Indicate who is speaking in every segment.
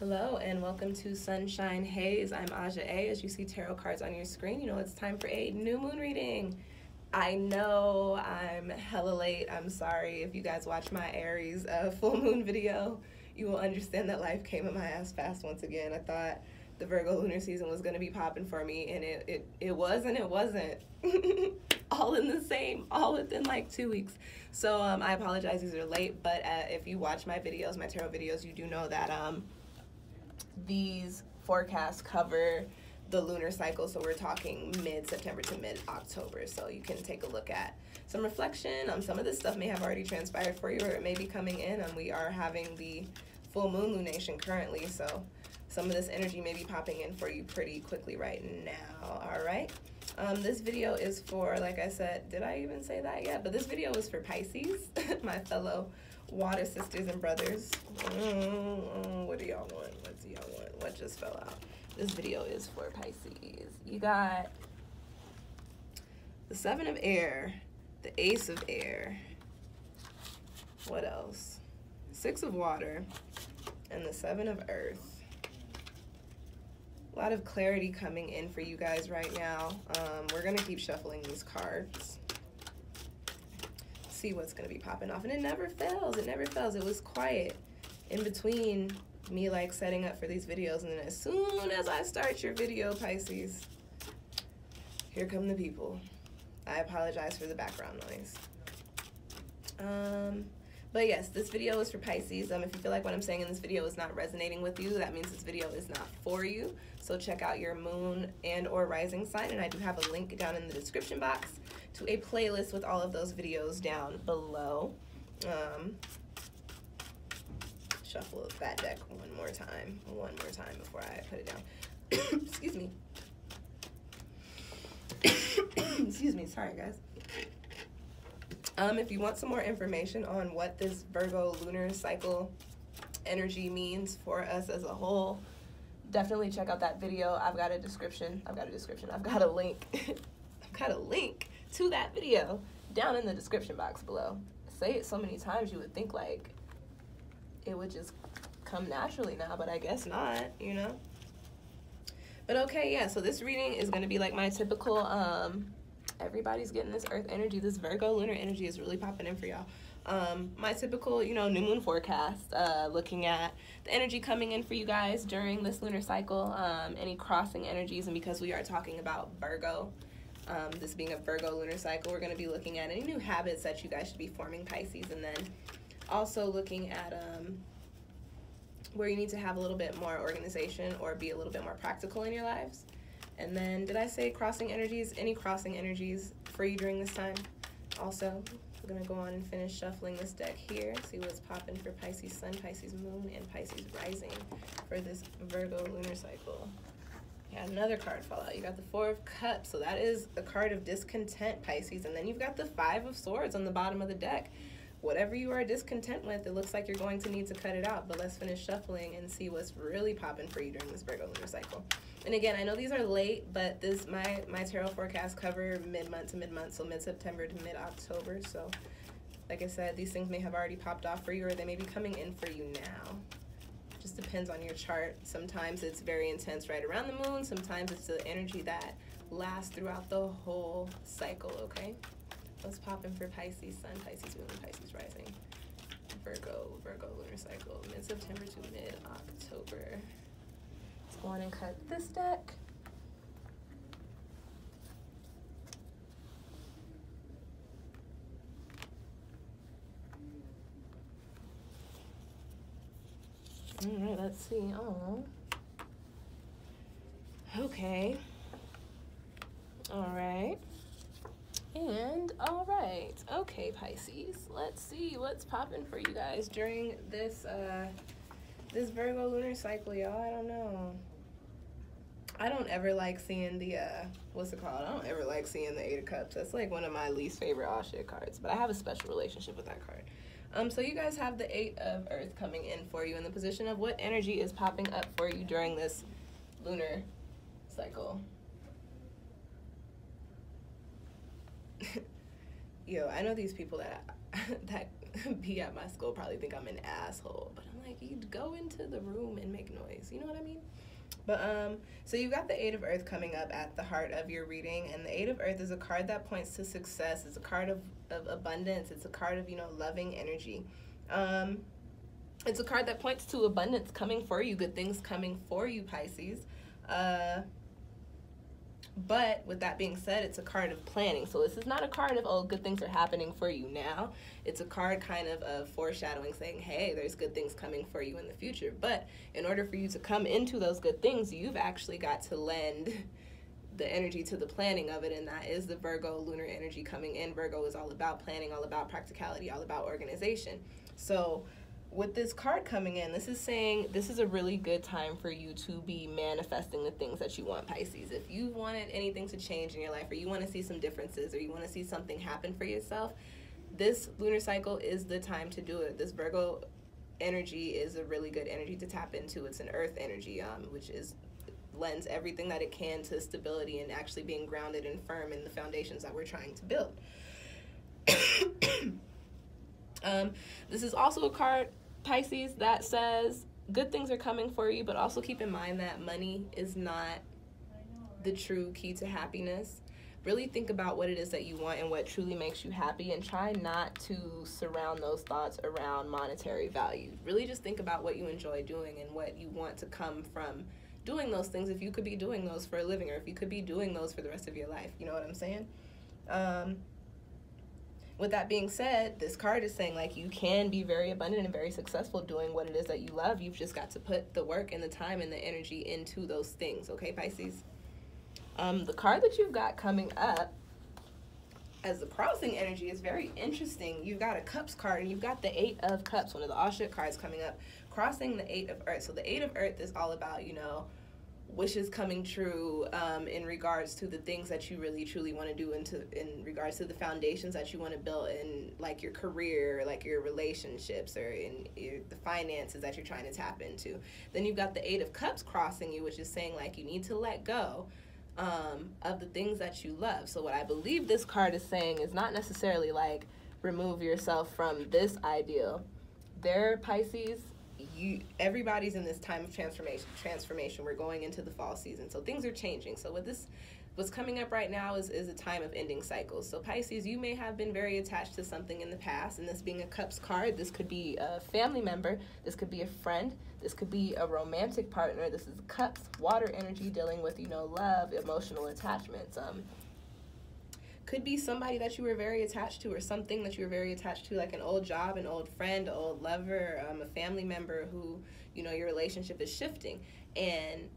Speaker 1: Hello and welcome to Sunshine Haze. I'm Aja A. As you see tarot cards on your screen, you know it's time for a new moon reading. I know I'm hella late. I'm sorry. If you guys watch my Aries full moon video, you will understand that life came at my ass fast once again. I thought the Virgo lunar season was going to be popping for me, and it was and it wasn't. All within like 2 weeks. So I apologize, these are late, but if you watch my videos, my tarot videos, you do know that these forecasts cover the lunar cycle, so we're talking mid-September to mid-October, so you can take a look at some reflection. Some of this stuff may have already transpired for you, or it may be coming in. We are having the full moon lunation currently, so some of this energy may be popping in for you pretty quickly right now. All right, this video is for, like I said, did I even say that yet? But this video is for Pisces, my fellow water sisters and brothers. What do y'all want? What do y'all want? What just fell out? This video is for Pisces. You got the Seven of Air, the Ace of Air. What else? Six of Water and the Seven of Earth. A lot of clarity coming in for you guys right now. We're gonna keep shuffling these cards. See what's gonna be popping off, and it never fails. It never fails. It was quiet in between me like setting up for these videos, and then as soon as I start your video, Pisces, here come the people. I apologize for the background noise. But yes, this video is for Pisces. If you feel like what I'm saying in this video is not resonating with you, that means this video is not for you. So check out your moon and or rising sign, and I do have a link down in the description box to a playlist with all of those videos down below. Shuffle that deck one more time before I put it down. Excuse me. Excuse me, sorry guys. If you want some more information on what this Virgo lunar cycle energy means for us as a whole, definitely check out that video. I've got a link. I've got a link to that video down in the description box below. I say it so many times you would think like it would just come naturally now, but I guess not, you know? But okay, yeah, so this reading is going to be like my typical, everybody's getting this earth energy. This Virgo lunar energy is really popping in for y'all. My typical, you know, new moon forecast, looking at the energy coming in for you guys during this lunar cycle, any crossing energies, and because we are talking about Virgo, this being a Virgo lunar cycle, we're going to be looking at any new habits that you guys should be forming, Pisces, and then also looking at where you need to have a little bit more organization or be a little bit more practical in your lives. And then, did I say crossing energies? Any crossing energies for you during this time? Also, we're going to go on and finish shuffling this deck here, see what's popping for Pisces Sun, Pisces Moon, and Pisces Rising for this Virgo lunar cycle. Yeah, another card fell out. You got the Four of Cups, so that is a card of discontent, Pisces. And then you've got the Five of Swords on the bottom of the deck. Whatever you are discontent with, it looks like you're going to need to cut it out. But let's finish shuffling and see what's really popping for you during this Virgo lunar cycle. And again, I know these are late, but this my tarot forecast cover mid-month to mid-month, so mid-September to mid-October. So like I said, these things may have already popped off for you, or they may be coming in for you now. Just depends on your chart. Sometimes it's very intense right around the moon. Sometimes it's the energy that lasts throughout the whole cycle, okay? What's popping for Pisces Sun, Pisces Moon, Pisces Rising, Virgo lunar cycle, mid-September to mid-October. Let's go on and cut this deck. All right, let's see. Oh, okay. All right. And all right, okay, Pisces, let's see what's popping for you guys during this this Virgo lunar cycle, y'all. I don't know. I don't ever like seeing the what's it called? I don't ever like seeing the Eight of Cups. That's like one of my least favorite all shit cards, but I have a special relationship with that card. So you guys have the Eight of Earth coming in for you in the position of what energy is popping up for you during this lunar cycle. Yo, I know these people that be at my school probably think I'm an asshole, but I'm like, you'd go into the room and make noise, you know what I mean? But so you got the Eight of Earth coming up at the heart of your reading, and the Eight of Earth is a card that points to success. It's a card of abundance. It's a card of, you know, loving energy. It's a card that points to abundance coming for you, good things coming for you, Pisces. But with that being said, it's a card of planning. So this is not a card of, oh, good things are happening for you now. It's a card kind of foreshadowing, saying, hey, there's good things coming for you in the future. But in order for you to come into those good things, you've actually got to lend the energy to the planning of it, and that is the Virgo lunar energy coming in. Virgo is all about planning, all about practicality, all about organization. So with this card coming in, this is saying this is a really good time for you to be manifesting the things that you want, Pisces. If you wanted anything to change in your life, or you want to see some differences, or you want to see something happen for yourself, this lunar cycle is the time to do it. This Virgo energy is a really good energy to tap into. It's an earth energy, which lends everything that it can to stability and actually being grounded and firm in the foundations that we're trying to build. This is also a card, Pisces, that says good things are coming for you, but also keep in mind that money is not the true key to happiness. Really think about what it is that you want and what truly makes you happy, and try not to surround those thoughts around monetary value. Really just think about what you enjoy doing and what you want to come from doing those things, if you could be doing those for a living, or if you could be doing those for the rest of your life. You know what I'm saying? With that being said, this card is saying, like, you can be very abundant and very successful doing what it is that you love. You've just got to put the work and the time and the energy into those things, okay, Pisces? The card that you've got coming up as the crossing energy is very interesting. You've got a Cups card, and you've got the Eight of Cups, one of the Ashuk cards coming up, crossing the Eight of Earth. So the Eight of Earth is all about, you know, wishes coming true in regards to the things that you really truly want to do, in regards to the foundations that you want to build in, like your career, like your relationships, or in the finances that you're trying to tap into. Then you've got the Eight of Cups crossing you, which is saying, like, you need to let go of the things that you love. So what I believe this card is saying is not necessarily like remove yourself from this ideal. There, Pisces, everybody's in this time of transformation. We're going into the fall season, so things are changing. So with this, what's coming up right now is a time of ending cycles. So Pisces, you may have been very attached to something in the past, and this being a Cups card, this could be a family member, this could be a friend, this could be a romantic partner. This is Cups, water energy, dealing with, you know, love, emotional attachments. Could be somebody that you were very attached to, or something that you were very attached to, like an old job, an old friend, an old lover, a family member who, you know, your relationship is shifting. And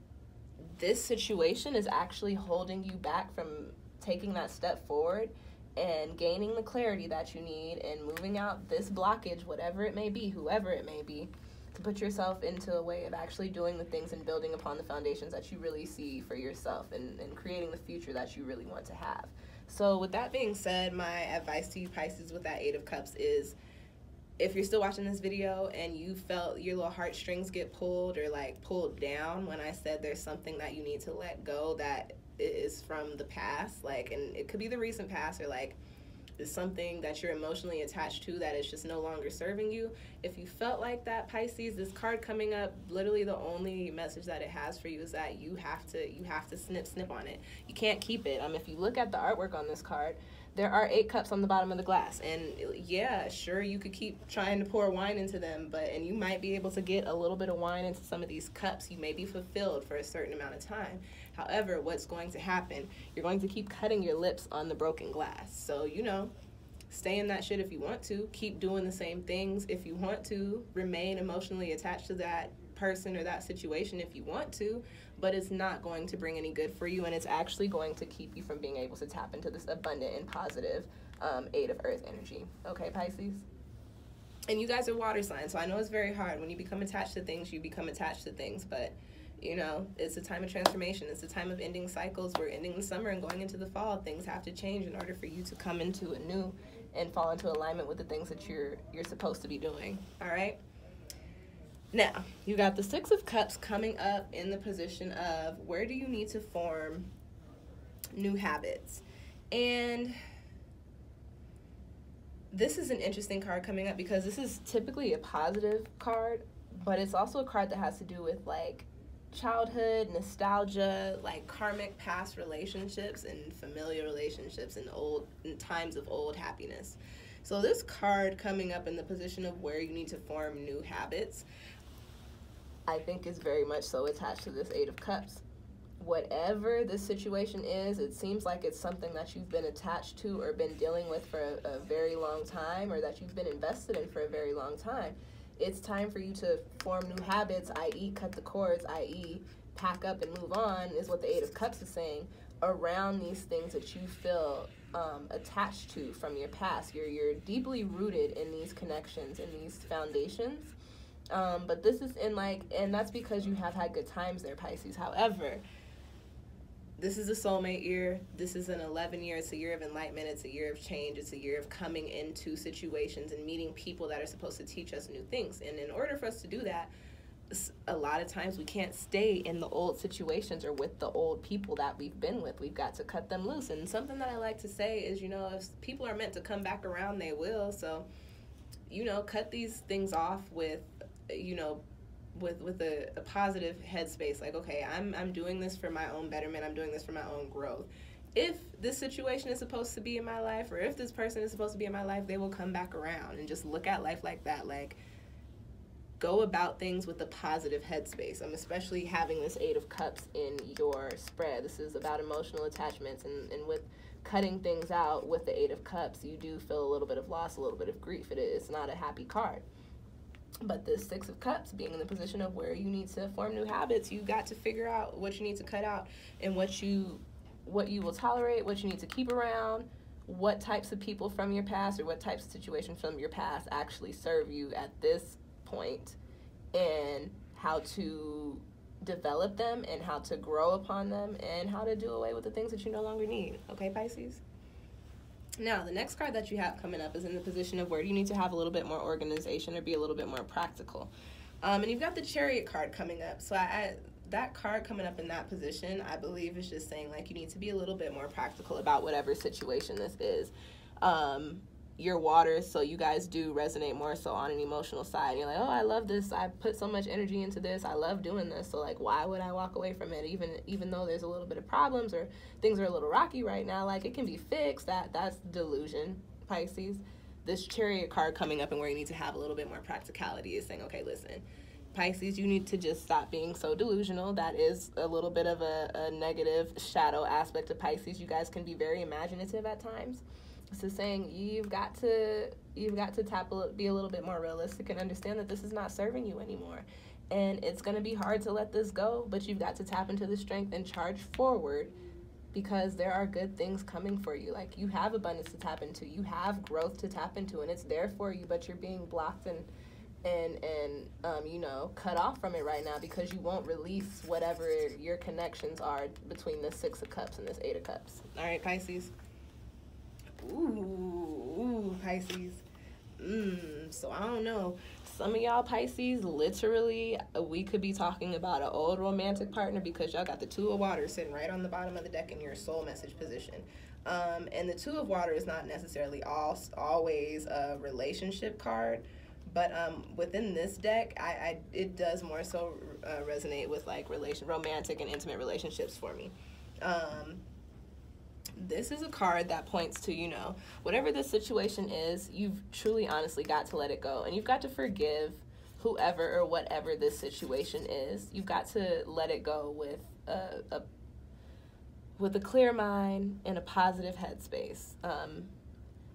Speaker 1: this situation is actually holding you back from taking that step forward and gaining the clarity that you need and moving out this blockage, whatever it may be, whoever it may be, to put yourself into a way of actually doing the things and building upon the foundations that you really see for yourself, and creating the future that you really want to have. So with that being said, my advice to you, Pisces, with that Eight of Cups is, if you're still watching this video and you felt your little heartstrings get pulled, or like pulled down when I said there's something that you need to let go that is from the past, like, and it could be the recent past, or like is something that you're emotionally attached to that is just no longer serving you. If you felt like that, Pisces, this card coming up, literally the only message that it has for you is that you have to snip on it. You can't keep it. If you look at the artwork on this card, there are 8 cups on the bottom of the glass, and yeah, sure, you could keep trying to pour wine into them, and you might be able to get a little bit of wine into some of these cups. You may be fulfilled for a certain amount of time. However, what's going to happen, you're going to keep cutting your lips on the broken glass. So, you know, stay in that shit if you want to. Keep doing the same things if you want to. Remain emotionally attached to that person or that situation if you want to, but it's not going to bring any good for you, and it's actually going to keep you from being able to tap into this abundant and positive Eight of Earth energy. Okay, Pisces? And you guys are water signs, so I know it's very hard. When you become attached to things, you become attached to things, but you know, it's a time of transformation. It's a time of ending cycles. We're ending the summer and going into the fall. Things have to change in order for you to come into a new and fall into alignment with the things that you're supposed to be doing. All right? Now, you got the Six of Cups coming up in the position of where do you need to form new habits? And This is an interesting card coming up because this is typically a positive card, but it's also a card that has to do with like childhood, nostalgia, like karmic past relationships and familiar relationships and times of old happiness. So this card coming up in the position of where you need to form new habits, I think is very much so attached to this Eight of Cups. Whatever this situation is, it seems like it's something that you've been attached to or been dealing with for a very long time, or that you've been invested in for a very long time. It's time for you to form new habits, i.e. cut the cords, i.e. pack up and move on, is what the Eight of Cups is saying, around these things that you feel attached to from your past. You're deeply rooted in these connections and these foundations. But this is and that's because you have had good times there, Pisces. However, this is a soulmate year. This is an 11 year. It's a year of enlightenment. It's a year of change. It's a year of coming into situations and meeting people that are supposed to teach us new things. And in order for us to do that, a lot of times we can't stay in the old situations or with the old people that we've been with. We've got to cut them loose. And something that I like to say is, if people are meant to come back around, they will. So, cut these things off with a positive headspace. Like, okay, I'm doing this for my own betterment. I'm doing this for my own growth. If this situation is supposed to be in my life, or if this person is supposed to be in my life, they will come back around. And just look at life like that. Like, go about things with a positive headspace. I'm especially having this Eight of Cups in your spread. This is about emotional attachments, and with cutting things out with the Eight of Cups, you do feel a little bit of loss, a little bit of grief. It's not a happy card. But the Six of Cups being in the position of where you need to form new habits, you got to figure out what you need to cut out, and what you will tolerate, what you need to keep around, what types of people from your past or what types of situations from your past actually serve you at this point, and how to develop them and how to grow upon them and how to do away with the things that you no longer need. Okay, Pisces? Now, the next card that you have coming up is in the position of where you need to have a little bit more organization or be a little bit more practical. And you've got the Chariot card coming up. So that card coming up in that position, I believe, is just saying, like, you need to be a little bit more practical about whatever situation this is. Your waters, so you guys do resonate more so on an emotional side. You're like, oh, I love this. I put so much energy into this. I love doing this. So, like, why would I walk away from it? Even though there's a little bit of problems or things are a little rocky right now, like, it can be fixed. That's delusion, Pisces. This Chariot card coming up and where you need to have a little bit more practicality is saying, okay, listen, Pisces, you need to just stop being so delusional. That is a little bit of a negative shadow aspect of Pisces. You guys can be very imaginative at times. This is saying you've got to be a little bit more realistic and understand that this is not serving you anymore. And it's going to be hard to let this go, but you've got to tap into the strength and charge forward, because there are good things coming for you. Like, you have abundance to tap into. You have growth to tap into, and it's there for you, but you're being blocked and cut off from it right now because you won't release whatever your connections are between this Six of Cups and this Eight of Cups. All right, Pisces? Ooh, Pisces. So I don't know. Some of y'all Pisces, literally, we could be talking about an old romantic partner, because y'all got the Two of Water sitting right on the bottom of the deck in your soul message position. And the Two of Water is not necessarily always a relationship card, but within this deck, it does more so resonate with like romantic and intimate relationships for me. This is a card that points to, whatever the situation is, you've truly, honestly got to let it go. And you've got to forgive whoever or whatever this situation is. You've got to let it go with a clear mind and a positive headspace.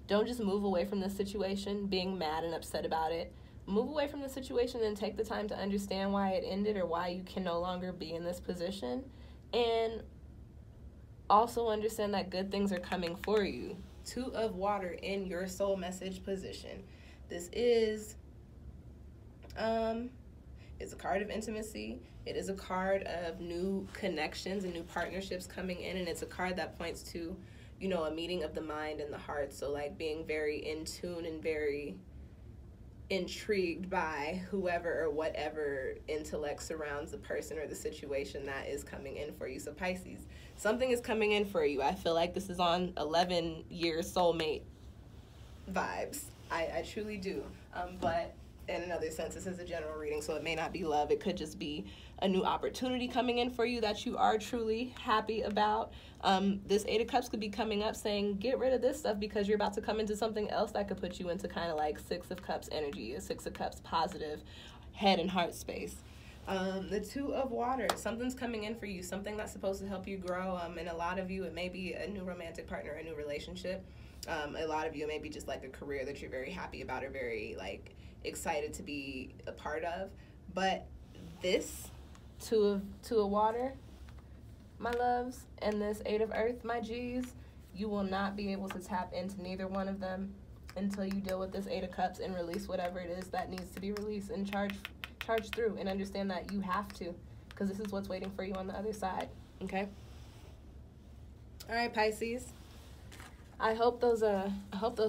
Speaker 1: Don't just move away from this situation being mad and upset about it. Move away from the situation and take the time to understand why it ended or why you can no longer be in this position. And also understand that good things are coming for you. Two of Water in your soul message position. This is it's a card of intimacy. It is a card of new connections and new partnerships coming in, and it's a card that points to, a meeting of the mind and the heart. So like being very in tune and very intrigued by whoever or whatever intellect surrounds the person or the situation that is coming in for you. So Pisces, something is coming in for you. I feel like this is on 11-year soulmate vibes. I truly do. But in another sense, this is a general reading, so it may not be love. It could just be a new opportunity coming in for you that you are truly happy about. This Eight of Cups could be coming up saying, get rid of this stuff because you're about to come into something else that could put you into kind of like Six of Cups energy, a Six of Cups positive head and heart space. The Two of Water, something's coming in for you, something that's supposed to help you grow. And a lot of you, it may be a new romantic partner, a new relationship. A lot of you, it may be just like a career that you're very happy about or very like excited to be a part of. But this Two of Water, my loves, and this Eight of Earth, my G's, you will not be able to tap into neither one of them until you deal with this Eight of Cups and release whatever it is that needs to be released and charge through, and understand that you have to, because this is what's waiting for you on the other side. Okay? All right, Pisces. I hope those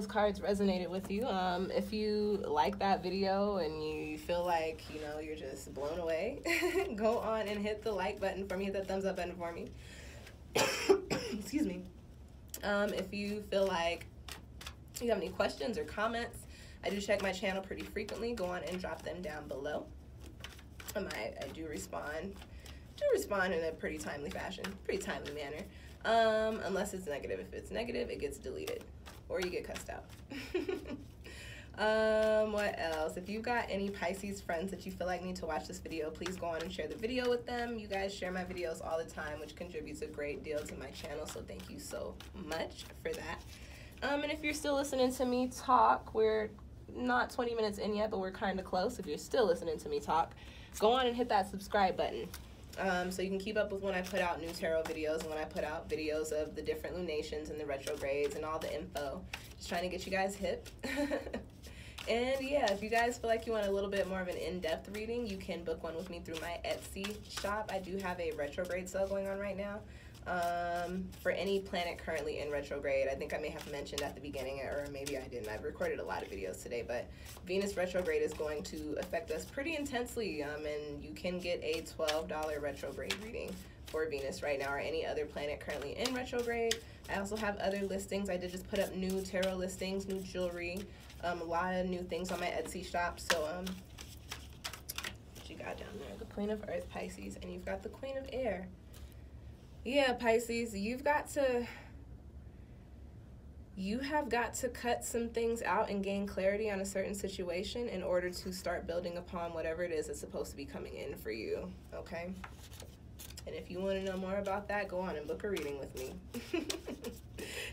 Speaker 1: cards resonated with you. If you like that video and you feel like, you know, you're just blown away, go on and hit the like button for me, hit that thumbs up button for me. Excuse me. If you feel like you have any questions or comments, I do check my channel pretty frequently. Go on and drop them down below. I do respond in a pretty timely fashion, pretty timely manner. Unless it's negative. If it's negative, it gets deleted or you get cussed out. What else? If you've got any Pisces friends that you feel like need to watch this video, please go on and share the video with them. You guys share my videos all the time, which contributes a great deal to my channel, so thank you so much for that. And if you're still listening to me talk, we're not 20 minutes in yet, but we're kind of close. If you're still listening to me talk, go on and hit that subscribe button. So you can keep up with when I put out new tarot videos and when I put out videos of the different lunations and the retrogrades and all the info. Just trying to get you guys hip. And yeah, if you guys feel like you want a little bit more of an in-depth reading, you can book one with me through my Etsy shop. I do have a retrograde sale going on right now. For any planet currently in retrograde. I think I may have mentioned at the beginning, or maybe I didn't. I've recorded a lot of videos today, but Venus retrograde is going to affect us pretty intensely, and you can get a $12 retrograde reading for Venus right now, or any other planet currently in retrograde. I also have other listings. I did just put up new tarot listings, new jewelry, a lot of new things on my Etsy shop. So what you got down there? The Queen of Earth, Pisces, and you've got the Queen of Air. Yeah, Pisces, you have got to cut some things out and gain clarity on a certain situation in order to start building upon whatever it is that's supposed to be coming in for you, okay? And if you want to know more about that, go on and book a reading with me.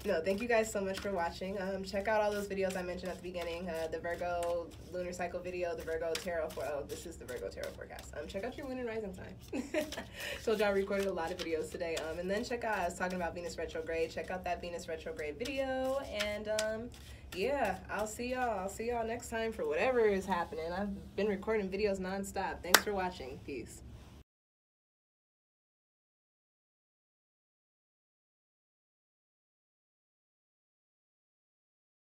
Speaker 1: No, thank you guys so much for watching. Check out all those videos I mentioned at the beginning. The Virgo lunar cycle video, the Virgo tarot this is the Virgo tarot forecast. Check out your moon and rising sign. Told y'all I recorded a lot of videos today. And then check out, I was talking about Venus retrograde. Check out that Venus retrograde video. And yeah, I'll see y'all next time for whatever is happening. I've been recording videos nonstop. Thanks for watching. Peace.